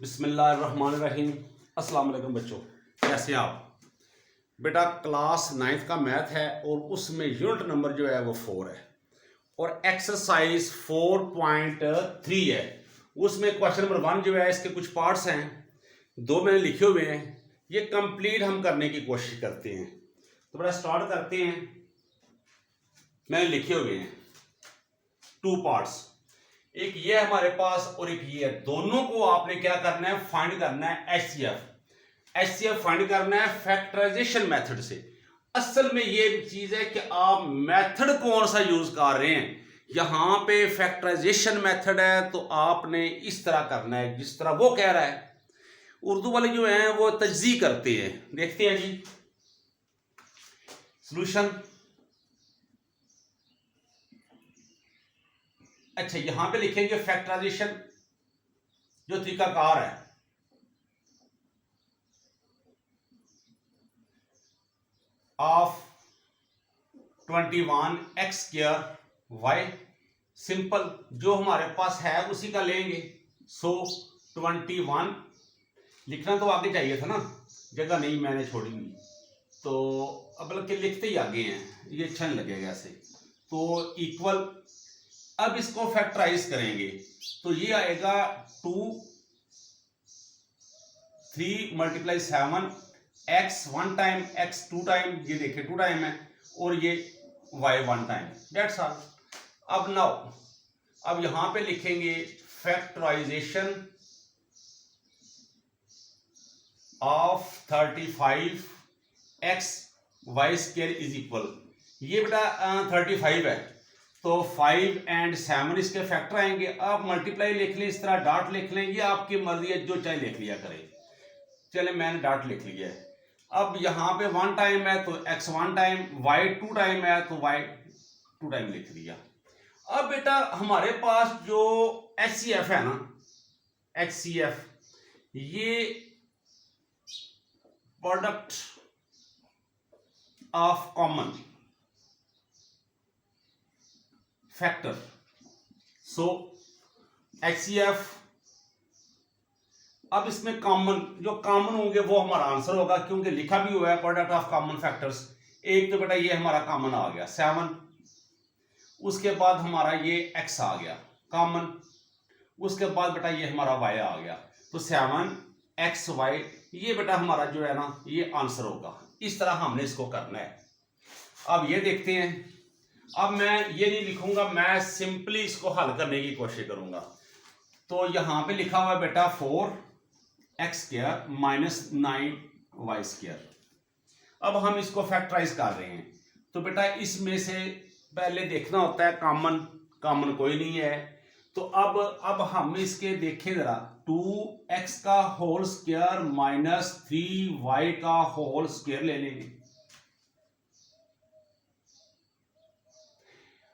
बिस्मिल्लाहिर्रहमानिर्रहीम। अस्सलाम वालेकुम बच्चों, कैसे आप? बेटा क्लास 9th का मैथ है और उसमें यूनिट नंबर जो है वो 4 है और एक्सरसाइज 4.3 है। उसमें क्वेश्चन नंबर 1 जो है इसके कुछ पार्ट्स हैं, 2 मैंने लिखे हुए हैं, ये कंप्लीट हम करने की कोशिश करते हैं। तो बेटा स्टार्ट करते हैं। मैंने लिखे हुए हैं 2 पार्ट्स, एक ये है हमारे पास और एक ये है। दोनों को आपने क्या करना है, फाइंड करना है एचसीएफ फाइंड करना है फैक्टराइजेशन मेथड से। असल में ये चीज है कि आप मेथड कौन सा यूज कर रहे हैं। यहां पे फैक्टराइजेशन मेथड है तो आपने इस तरह करना है जिस तरह वो कह रहा है। उर्दू वाले जो हैं वो तजज़ी करते हैं। देखते हैं जी सॉल्यूशन। अच्छा, यहां पे लिखेंगे फैक्टराइजेशन जो तरीकाकार है। Of 21x square Y, simple जो हमारे पास है उसी का लेंगे। सो 21 लिखना तो आगे चाहिए था ना, जगह नहीं मैंने छोड़ी हुई, तो अब बल्कि लिखते ही आगे हैं, ये अच्छा नहीं लगेगा ऐसे। तो इक्वल, अब इसको फैक्टराइज करेंगे तो ये आएगा 2 3 multiply 7 x 1 time x 2 time, ये देखिए 2 टाइम है, और ये y 1 टाइम, डेट्स ऑल। अब नाउ अब यहां पे लिखेंगे factorization of 35x y square is equal, ये बेटा 35 है तो 5 एंड 7 इसके फैक्टर आएंगे। आप मल्टीप्लाई लिख लें, इस तरह डॉट लिख लें, ये आपकी मर्जी है, जो चाहे लिख लिया करें। चले मैंने डॉट लिख लिया है। अब यहां पे 1 टाइम है तो x 1 टाइम, y 2 टाइम है तो y 2 टाइम लिख दिया। अब बेटा हमारे पास जो HCF है ना, HCF, ये product of common factor, so HCF। अब इसमें कॉमन जो कॉमन होंगे वो हमारा आंसर होगा, क्योंकि लिखा भी हुआ है प्रोडक्ट ऑफ कॉमन फैक्टर्स। एक तो बेटा ये हमारा कॉमन आ गया 7, उसके बाद हमारा ये x आ गया कॉमन, उसके बाद बेटा ये हमारा y आ गया, तो 7xy, ये बेटा हमारा जो है ना ये आंसर होगा। इस तरह हमने इसको करना है। अब ये देखते हैं, अब मैं ये नहीं लिखूंगा, मैं सिंपली इसको हल करने की कोशिश करूंगा। तो यहां पे लिखा हुआ है बेटा 4x square minus 9y square. अब हम इसको फैक्टराइज कर रहे हैं तो बेटा इसमें से पहले देखना होता है कॉमन, कॉमन कोई नहीं है, तो अब हम इसके देखें जरा, 2x का होल स्क्वायर माइनस 3y का होल स्क्वायर ले लेंगे।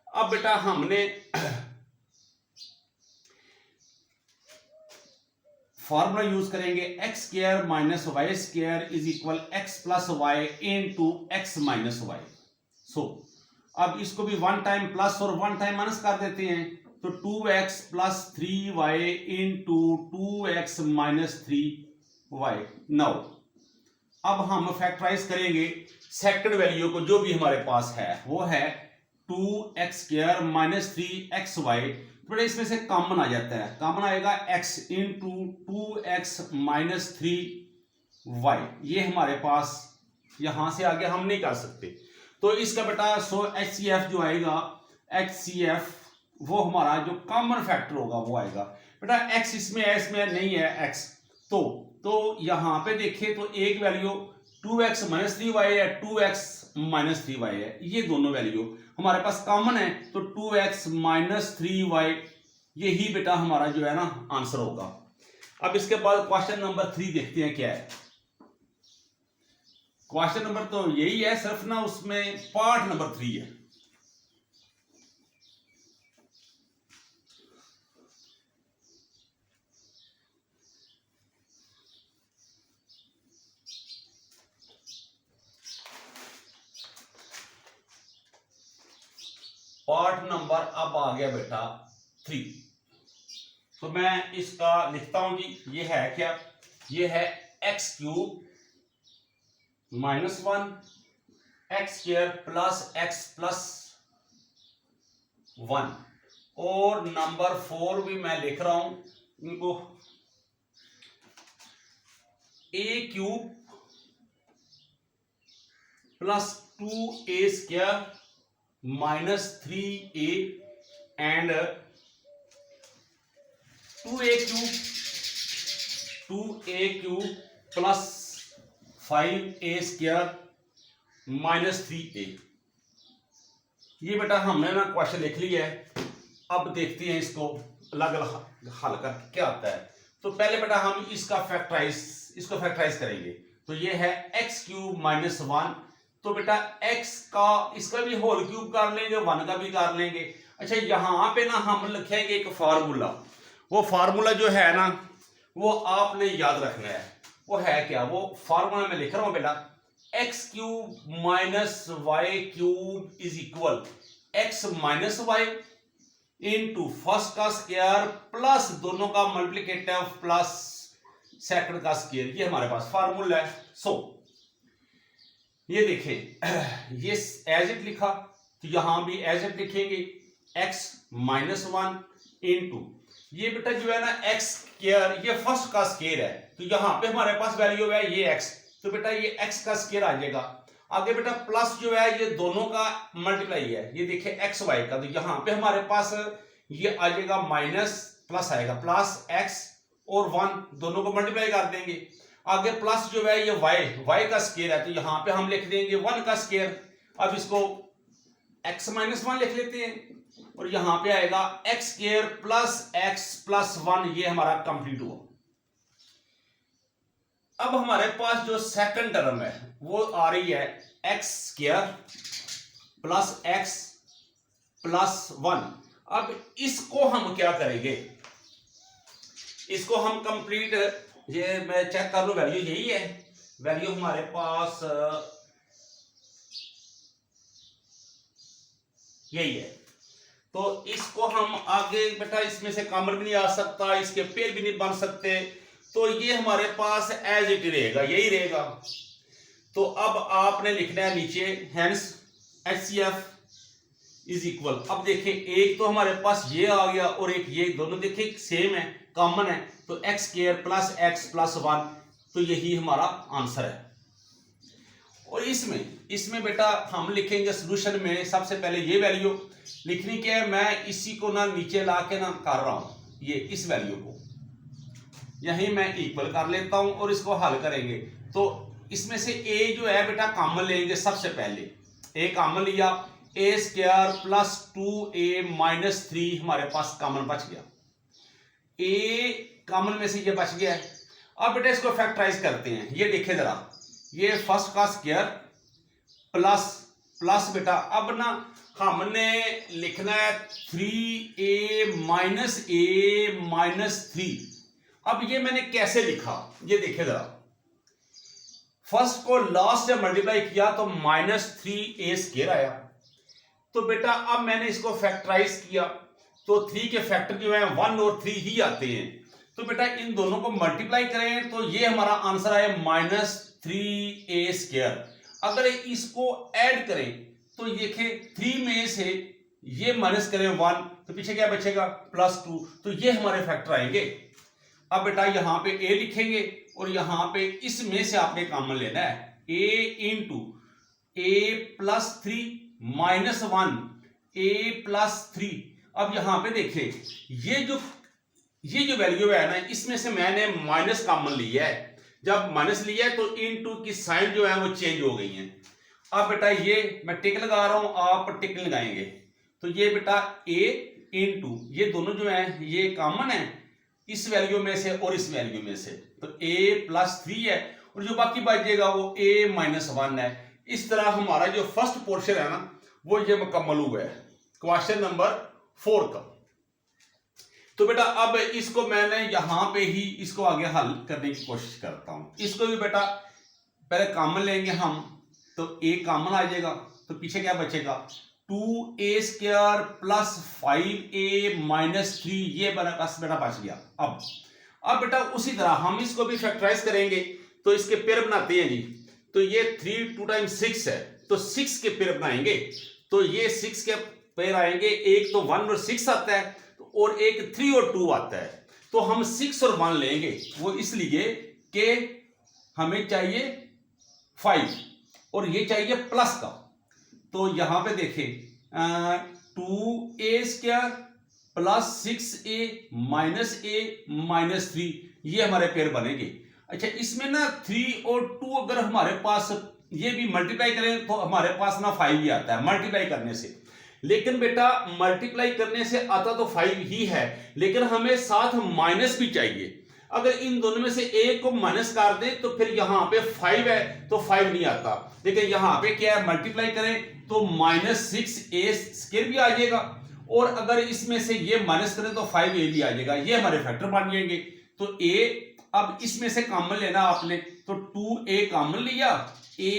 अब बेटा हमने फॉर्मूला यूज करेंगे x square minus Y square is equal x plus Y into x minus Y. So अब इसको भी 1 टाइम प्लस और 1 टाइम माइनस कर देते हैं, तो 2x plus 3y into 2x minus 3y। Now अब हम फैक्टराइज करेंगे सेकंड वैल्यू को, जो भी हमारे पास है वो है 2x स्क्वायर माइनस 3xy। थोड़ा इसमें से कॉमन आ जाता है, कॉमन आएगा x into 2x minus 3y। ये हमारे पास यहां से आगे हम नहीं कर सकते, तो इसका बेटा सो HCF जो आएगा, HCF वो हमारा जो कॉमन फैक्टर होगा वो आएगा। बेटा x इसमें है, इसमें नहीं है x, तो यहां पे देखें तो एक वैल्यू 2x माइनस 3y है, 2x माइनस 3y है, ये दोनों वैल्यू हमारे पास कॉमन है, तो 2x माइनस 3y यही बेटा हमारा जो है ना आंसर होगा। अब इसके बाद क्वेश्चन नंबर 3 देखते हैं क्या है। क्वेश्चन नंबर तो यही है, सिर्फ ना उसमें पार्ट नंबर 3 है। पार्ट नंबर अब आ गया बेटा 3। तो मैं इसका लिखता हूं जी, ये है क्या, ये है x cube minus 1 x square plus x plus 1, और नंबर 4 भी मैं लिख रहा हूं इनको, A cube plus 2a square minus 3a and 2a cube plus 5a square minus 3a। ये बेटा हमने ना क्वेश्चन लिख लिया है। अब देखते हैं इसको अलग अलग हल करके क्या आता है। तो पहले बेटा हम इसको फैक्टराइज करेंगे। तो ये है एक्स क्यूब माइनस 1, तो बेटा x का इसका भी होल क्यूब कर लेंगे, 1 का भी कर लेंगे। अच्छा, यहां पे ना हम लिखेंगे एक फार्मूला, वो फार्मूला जो है ना वो आपने याद रखना है। वो है क्या, वो फार्मूला मैं लिख रहा हूं बेटा, X cube minus Y cube is equal X minus Y into first का स्क्वायर प्लस दोनों का मल्टीप्लिकेटिव प्लस सेकंड का स्क्वायर। ये हमारे पास फार्मूला है। सो ये देखें, ये एज इट लिखा तो यहां भी एज इट लिखेंगे, x माइनस 1 इंटू ये बेटा जो है ना x स्क्वायर, ये फर्स्ट का स्क्वायर है, तो यहां पे हमारे पास वैल्यू है ये x, तो बेटा ये x का स्क्वायर आ जाएगा। आगे बेटा प्लस जो है ये दोनों का मल्टीप्लाई है, ये देखिए एक्स वाई का, तो यहां पे हमारे पास ये आ जाएगा माइनस प्लस आएगा, प्लस x और 1 दोनों को मल्टीप्लाई कर देंगे। आगे प्लस जो है ये y का स्क्वायर है, तो यहां पे हम लिख देंगे 1 का स्क्वायर। अब इसको x माइनस 1 लिख लेते हैं, और यहां पे आएगा x square plus x plus 1, ये हमारा कंप्लीट हुआ। अब हमारे पास जो सेकंड टर्म है वो आ रही है x square plus x plus 1। अब इसको हम क्या करेंगे, इसको हम कंप्लीट, ये मैं चेक कर लूं वैल्यू यही है, वैल्यू हमारे पास यही है। तो इसको हम आगे बेटा इसमें से कॉमन भी नहीं आ सकता, इसके पेयर भी नहीं बन सकते, तो ये हमारे पास एज इट रहेगा, यही रहेगा। तो अब आपने लिखना है नीचे हेंस HCF इज इक्वल, अब देखिए एक तो हमारे पास ये आ गया और एक ये, दोनों देखिए सेम है, कॉमन है, तो x square plus x plus 1, तो यही हमारा आंसर है। और इसमें बेटा हम लिखेंगे सोल्यूशन में सबसे पहले ये वैल्यू लिखनी क्या है, मैं इसी को ना नीचे ला के ना कर रहा हूं, ये इस वैल्यू को यही मैं इक्वल कर लेता हूं और इसको हल करेंगे। तो इसमें से a जो है बेटा कॉमन लेंगे, सबसे पहले a कॉमन लिया, a square plus 2a minus 3 हमारे पास कॉमन बच गया, a कॉमन में से ये बच गया है। अब बेटा इसको फैक्टराइज करते हैं, ये देखे जरा, ये फर्स्ट का स्क्वायर प्लस प्लस बेटा, अब ना हमने लिखना है 3a माइनस 3। अब ये मैंने कैसे लिखा, ये देखे जरा, फर्स्ट को लास्ट से मल्टीप्लाई किया तो माइनस 3a स्क्वायर आया। तो बेटा अब मैंने इसको फैक्टराइज किया तो 3 के फैक्टर जो है 1 और 3 ही आते हैं, तो बेटा इन दोनों को मल्टीप्लाई करें तो ये हमारा आंसर आया माइनस 3a स्क्वायर। अगर इसको ऐड करें तो देखें 3 में से ये माइनस करें 1, तो पीछे क्या बचेगा प्लस 2, तो ये हमारे फैक्टर आएंगे। अब बेटा यहां पे a लिखेंगे और यहां पे इसमें से आपने कॉमन लेना है, a into a plus 3 minus 1 a plus 3। अब यहां पे देखें ये जो वैल्यू है ना, इसमें से मैंने माइनस कॉमन लिया है, जब माइनस लिया है तो इनटू की साइन जो है वो चेंज हो गई है। अब बेटा ये मैं टिक लगा रहा हूं, आप टिक लगाएंगे, तो ये बेटा a इंटू ये दोनों जो है ये कॉमन है इस वैल्यू में से और इस वैल्यू में से, तो a प्लस 3 है और जो बाकी बच जाएगा वो a माइनस 1 है। इस तरह हमारा जो फर्स्ट पोर्शन है ना वो ये मुकम्मल हुआ है क्वेश्चन नंबर 4 का। तो बेटा अब इसको मैंने यहां पे ही इसको आगे हल करने की कोशिश करता हूं। इसको भी बेटा पहले कॉमन लेंगे हम, तो a कॉमन आ जाएगा, तो पीछे क्या बचेगा 2a² प्लस 5a माइनस 3 ये बेटा बच गया। अब बेटा उसी तरह हम इसको भी फैक्टराइज करेंगे, तो इसके पेयर बनाते हैं जी। तो ये 3 2 टाइम्स 6 है, तो 6 के पेयर बनाएंगे, तो ये 6 के पेयर आएंगे, एक तो 1 और 6 आता है और एक 3 और 2 आता है। तो हम 6 और 1 लेंगे, वो इसलिए कि हमें चाहिए 5 और ये चाहिए प्लस का। तो यहां पे देखें 2a² plus 6a minus a minus 3 ये हमारे पेयर बनेंगे। अच्छा, इसमें ना 3 और 2 अगर हमारे पास ये भी मल्टीप्लाई करें तो हमारे पास ना 5 ही आता है मल्टीप्लाई करने से। लेकिन बेटा मल्टीप्लाई करने से आता तो 5 ही है, लेकिन हमें साथ माइनस भी चाहिए। अगर इन दोनों में से एक को माइनस कर दे तो फिर यहां पे 5 है तो 5 नहीं आता, लेकिन यहां पे क्या है मल्टीप्लाई करें तो -6a² भी आ जाएगा, और अगर इसमें से ये माइनस करें तो 5a भी आ जाएगा। ये हमारे फैक्टर बन जाएंगे। तो a, अब इसमें से कॉमन लेना आपने, तो 2a कॉमन लिया, a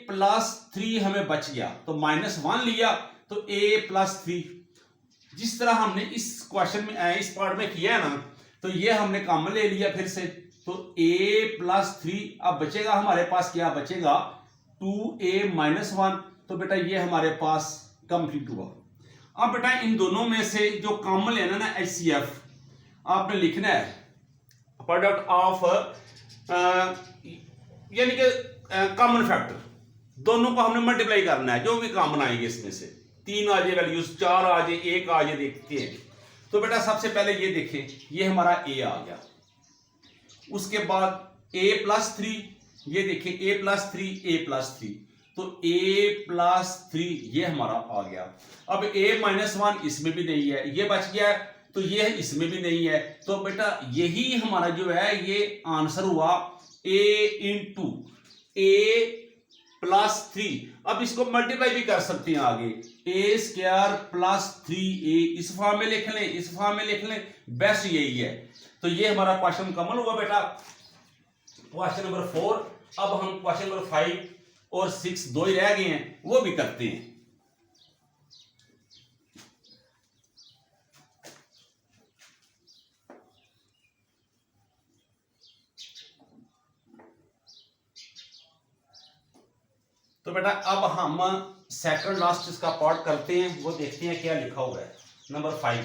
प्लस 3 हमें बच गया, तो -1 लिया तो a प्लस 3। जिस तरह हमने इस क्वेश्चन में इस पार्ट में किया है ना, तो ये हमने कॉमन ले लिया फिर से, तो a प्लस 3। अब बचेगा हमारे पास, क्या बचेगा 2a माइनस 1। तो बेटा ये हमारे पास कंप्लीट हुआ। अब बेटा इन दोनों में से जो कॉमन लेना ना HCF आपने लिखना है प्रोडक्ट ऑफ यानी कि कॉमन फैक्टर, दोनों को हमने मल्टीप्लाई करना है। जो भी कॉमन आएंगे इसमें से 3 आ जाए वैल्यूज, 4 आ जाए, 1 आ जाए, देखते हैं। तो बेटा सबसे पहले ये देखें, ये हमारा a आ गया, उसके बाद a प्लस 3, ये देखें a प्लस 3 a प्लस 3, तो a प्लस 3 ये हमारा आ गया। अब a माइनस 1 इसमें भी नहीं है, ये बच गया है, तो ये इसमें भी नहीं है। तो बेटा यही हमारा जो है ये आंसर हुआ a इंटू a प्लस 3। अब इसको मल्टीप्लाई भी कर सकते हैं आगे, a² प्लस 3a इस फॉर्म में लिख लें, इस फॉर्म में लिख लें, बेस्ट यही है। तो ये हमारा क्वेश्चन कमल हुआ बेटा, क्वेश्चन नंबर 4। अब हम क्वेश्चन नंबर 5 और 6 दो ही रह गए हैं, वो भी करते हैं। तो बेटा अब हम सेकंड लास्ट इसका पार्ट करते हैं, वो देखते हैं क्या लिखा हुआ है। नंबर 5,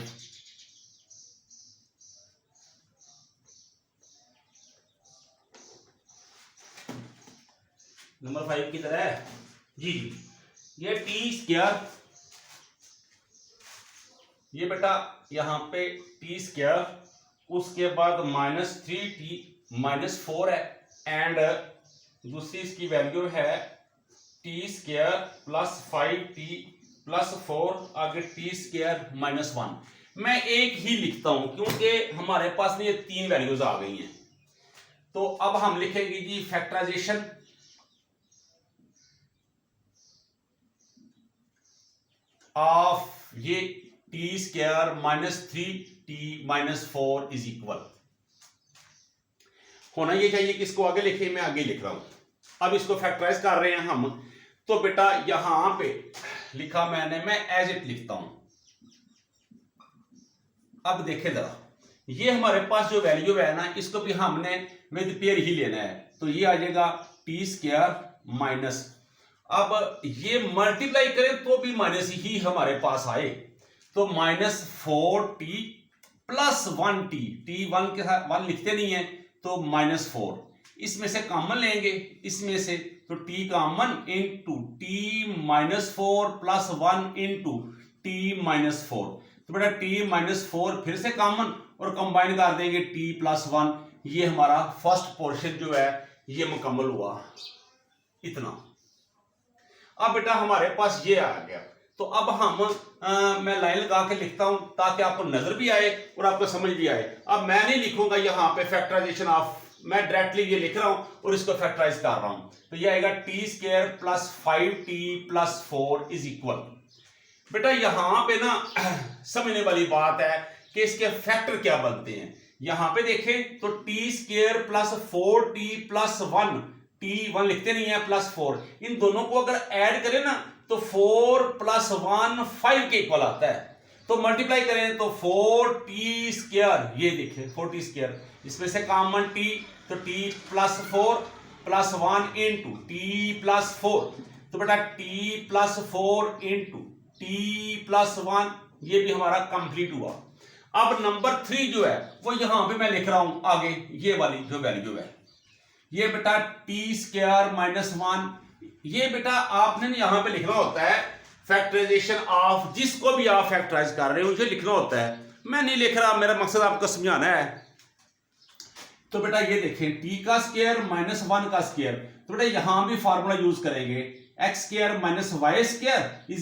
नंबर 5 की तरह है जी। ये t², ये बेटा यहाँ पे t², उसके बाद -3t -4 है, एंड दूसरी इसकी वैल्यू है t² प्लस 5t प्लस 4, आगे t² -1। मैं एक ही लिखता हूं क्योंकि हमारे पास ये 3 वैल्यूज आ गई हैं। तो अब हम लिखेंगे जी फैक्टराइजेशन ऑफ ये t² -3t -4 इज इक्वल होना ये चाहिए कि इसको आगे लिखे, मैं आगे लिख रहा हूं। अब इसको फैक्टराइज कर रहे हैं हम, तो बेटा यहां पे लिखा मैंने, मैं एज इट लिखता हूं। अब देखे जरा, ये हमारे पास जो वैल्यू है ना, इसको भी हमने विद पेयर ही लेना है, तो ये आ जाएगा t² माइनस, अब ये मल्टीप्लाई करें तो भी माइनस ही हमारे पास आए, तो -4t प्लस 1t, t1 के साथ 1 लिखते नहीं है, तो -4। इसमें से कॉमन लेंगे, इसमें से तो t common into t -4 plus 1 into t -4। तो बेटा t -4 फिर से कॉमन और कंबाइन कर देंगे t प्लस 1। ये हमारा फर्स्ट पोर्शन जो है ये मुकम्मल हुआ, इतना। अब बेटा हमारे पास ये आ गया, तो अब हम मैं लाइन लगा के लिखता हूं ताकि आपको नजर भी आए और आपको समझ भी आए। अब मैं नहीं लिखूंगा यहां पे फैक्टराइजेशन ऑफ, मैं डायरेक्टली ये लिख रहा हूं और इसको फैक्टराइज कर रहा हूं, तो ये आएगा t² plus 5t plus 4 is equal. बेटा यहां पे ना समझने वाली बात है कि इसके फैक्टर क्या बनते हैं। यहां पे देखें तो t² plus 4t plus 1, t1 लिखते नहीं है, प्लस 4, इन दोनों को अगर ऐड करें ना तो 4 + 1 5 के इक्वल आता है। तो मल्टीप्लाई करें तो 4t², ये देखिए 4t², इसमें से कॉमन t, तो t + 4 + 1 इंटू t + 4, तो बेटा t + 4 इंटू t + 1, ये भी हमारा कंप्लीट हुआ। अब नंबर 3 जो है वो यहां पे मैं लिख रहा हूं आगे, ये वाली जो वैल्यू है, ये बेटा t² - 1, ये बेटा आपने यहां पे लिखना होता है फैक्टराइजेशन ऑफ, जिसको भी आप फैक्टराइज कर रहे हो ये लिखना होता है। मैं नहीं लिख रहा, मेरा मकसद आपको समझाना है। तो बेटा ये देखें t² - 1 का स्क्वायर, तो बेटा यहां भी फार्मूला यूज करेंगे, x² - y² =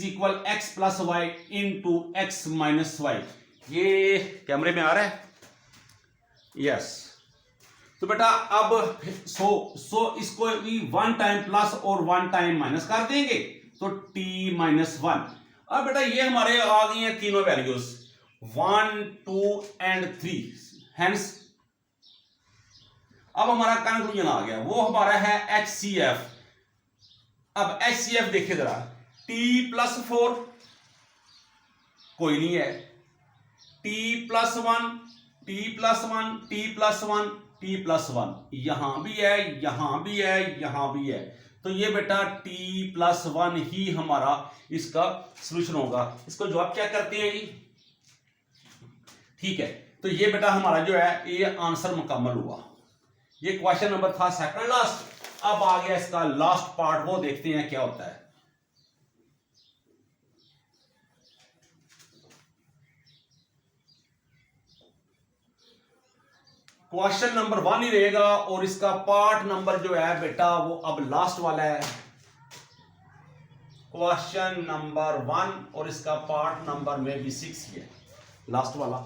x + y into x - y। ये कैमरे में आ रहा है? यस। तो बेटा अब सो इसको भी 1 टाइम प्लस और 1 टाइम माइनस कर देंगे, तो t - 1। अब बेटा ये हमारे आ गई हैं तीनों वैल्यूज 1, 2 एंड 3। हेंस अब हमारा कंक्लूजन आ गया, वो हमारा है HCF। अब HCF देखिए जरा, t + 4 कोई नहीं है, t + 1, t + 1, t + 1, t + 1, यहां भी है, यहां भी है, यहां भी है। तो ये बेटा t + 1 ही हमारा इसका सॉल्यूशन होगा। इसको जवाब क्या करते हैं जी? ठीक है, तो ये बेटा हमारा जो है ये आंसर मुकम्मल हुआ। ये क्वेश्चन नंबर था सेकंड लास्ट। अब आ गया इसका लास्ट पार्ट, वो देखते हैं क्या होता है। क्वेश्चन नंबर 1 ही रहेगा और इसका पार्ट नंबर जो है बेटा वो अब लास्ट वाला है। क्वेश्चन नंबर 1 और इसका पार्ट नंबर में भी 6 ही है, लास्ट वाला।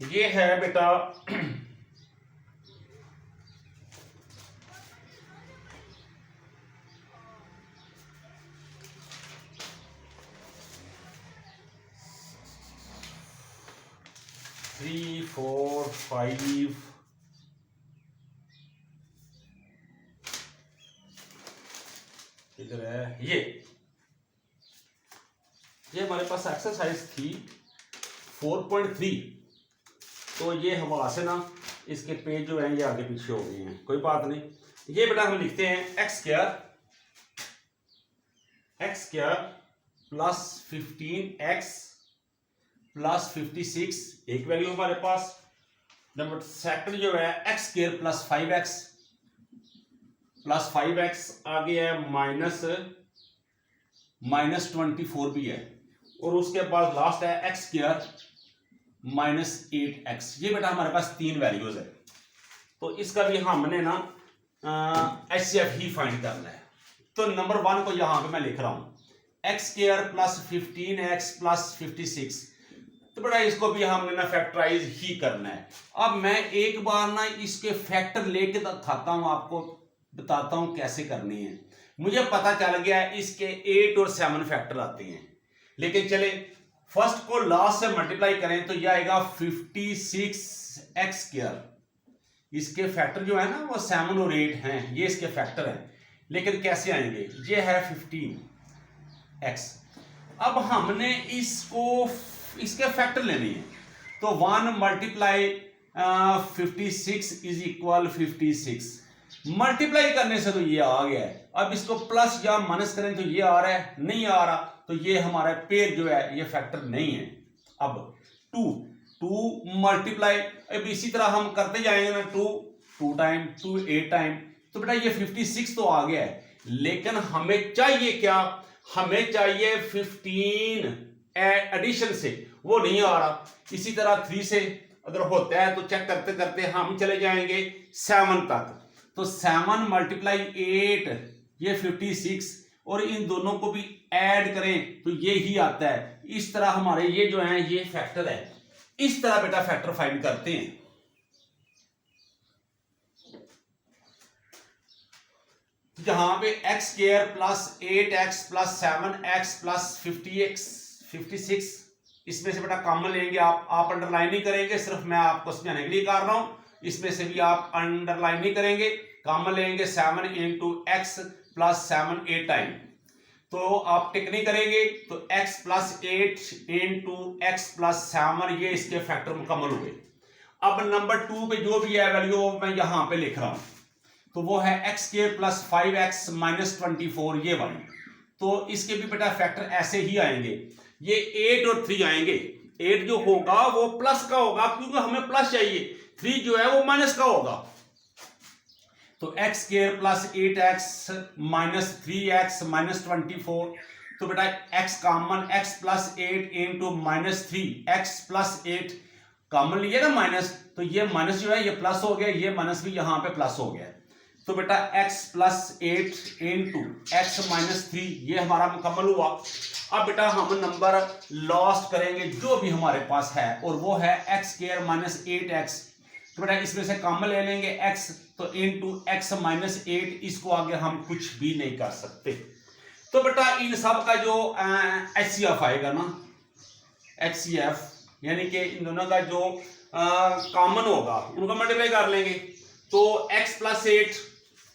ये है बेटा 3, 4, 5, इधर है ये हमारे पास एक्सरसाइज थी 4.3। तो ये हवाला से ना इसके पेज जो हैं ये आगे पीछे हो गए हैं, कोई बात नहीं। ये बेटा हम लिखते हैं x² + 15x + 56, एक वैल्यू हमारे पास। नंबर सेकंड जो है x² + 5x आगे है -24 भी है, और उसके बाद लास्ट है x² - 8x। ये बेटा हमारे पास 3 वैल्यूज है। तो इसका भी हमने ना HCF ही फाइंड करना है। तो नंबर 1 को यहां पे मैं लिख रहा हूं x² + 15x + 56। तो बेटा इसको भी हमने ना फैक्टराइज ही करना है। अब मैं एक बार ना इसके फैक्टर लेके दिखाता हूं, आपको बताता हूं कैसे करनी है। मुझे पता चल गया है इसके 8 और 7 फैक्टर आते हैं, लेकिन चले फर्स्ट को लास्ट से मल्टीप्लाई करें तो यह आएगा 56x²। इसके फैक्टर जो है ना वो 7 और 8 हैं, ये इसके फैक्टर हैं, लेकिन कैसे आएंगे? ये है 15x। अब हमने इसके फैक्टर लेने हैं, तो 1 × 56 = 56। मल्टीप्लाई करने से तो ये आ गया है, अब इसको प्लस या माइनस करें तो ये आ रहा है, नहीं आ रहा, तो ये हमारा पेयर जो है ये फैक्टर नहीं है। अब 2 मल्टीप्लाई, अब इसी तरह हम करते जाएंगे ना, 2 टाइम 2 8 टाइम, तो बेटा ये 56 तो आ गया है, लेकिन हमें चाहिए क्या? हमें चाहिए 15 एडिशन से, वो नहीं आ रहा। इसी तरह 3 से अगर होता है तो चेक करते करते हम चले जाएंगे 7 तक, तो 7 × 8 ये 56, और इन दोनों को भी ऐड करें तो ये ही आता है। इस तरह हमारे ये जो है ये फैक्टर है, इस तरह बेटा फैक्टर फाइंड करते हैं। जहां पे x² + 8x + 7x + 56, इसमें से बेटा कॉमन लेंगे। आप अंडरलाइन नहीं करेंगे, सिर्फ मैं आपको समझाने के लिए कर रहा हूं, इसमें से भी आप अंडरलाइन नहीं करेंगे। कॉमन लेंगे 7 इंटू एक्स प्लस 7 8 टाइम, तो आप टिक नहीं करेंगे तो x plus 8 into x plus 7 ये इसके फैक्टर मुकम्मल हुए। अब नंबर 2 पे जो भी है वैल्यू मैं यहां पे लिख रहा हूं, तो वो है x square plus 5x minus 24 ये वाली। तो इसके भी बेटा फैक्टर ऐसे ही आएंगे, ये 8 और 3 आएंगे। 8 जो होगा वो प्लस का होगा क्योंकि हमें प्लस चाहिए, 3 जो है वो माइनस का होगा। तो x square plus 8x minus 3x minus 24, तो बेटा x common, x plus 8 into minus 3 x plus 8 common लिया ना माइनस, तो ये माइनस जो है ये प्लस हो गया, ये माइनस भी यहां पे प्लस हो गया। तो बेटा x plus 8 into x minus 3 ये हमारा मुकम्मल हुआ। अब बेटा हम नंबर लॉस्ट करेंगे जो भी हमारे पास है, और वो है एक्स स्क्वायर माइनस 8x। तो बेटा इसमें से कॉमन ले लेंगे x, तो इंटू एक्स माइनस 8, इसको आगे हम कुछ भी नहीं कर सकते। तो बेटा इन सब का जो HCF आएगा ना, HCF यानी कि इन दोनों का जो कॉमन होगा उनको मल्टीप्लाई कर लेंगे। तो x plus 8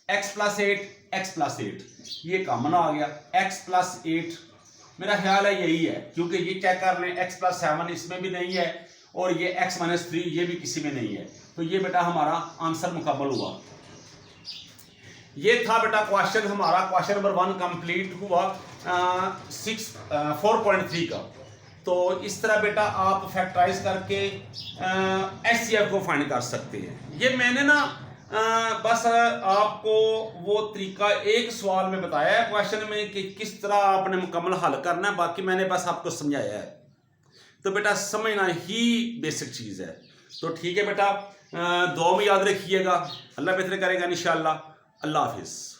x plus 8 x plus 8 ये कॉमन आ गया, x प्लस 8 मेरा ख्याल है यही है, क्योंकि ये चेक कर लें x प्लस 7 इसमें भी नहीं है और ये x माइनस 3 ये भी किसी में नहीं है। तो ये बेटा हमारा आंसर मुकम्मल हुआ। ये था बेटा क्वेश्चन हमारा, क्वेश्चन नंबर 1 कंप्लीट हुआ 4.3 का। तो इस तरह बेटा आप फैक्टराइज करके HCF को फाइंड कर सकते हैं। ये मैंने ना बस आपको वो तरीका एक सवाल में बताया है क्वेश्चन में कि किस तरह आपने मुकम्मल हल करना है, बाकी मैंने बस आपको समझाया है। तो बेटा समझना ही बेसिक चीज़ है। तो ठीक है बेटा, दुआ में याद रखिएगा, अल्लाह बेहतर करेगा इंशाअल्लाह। अल्लाह हाफिज़।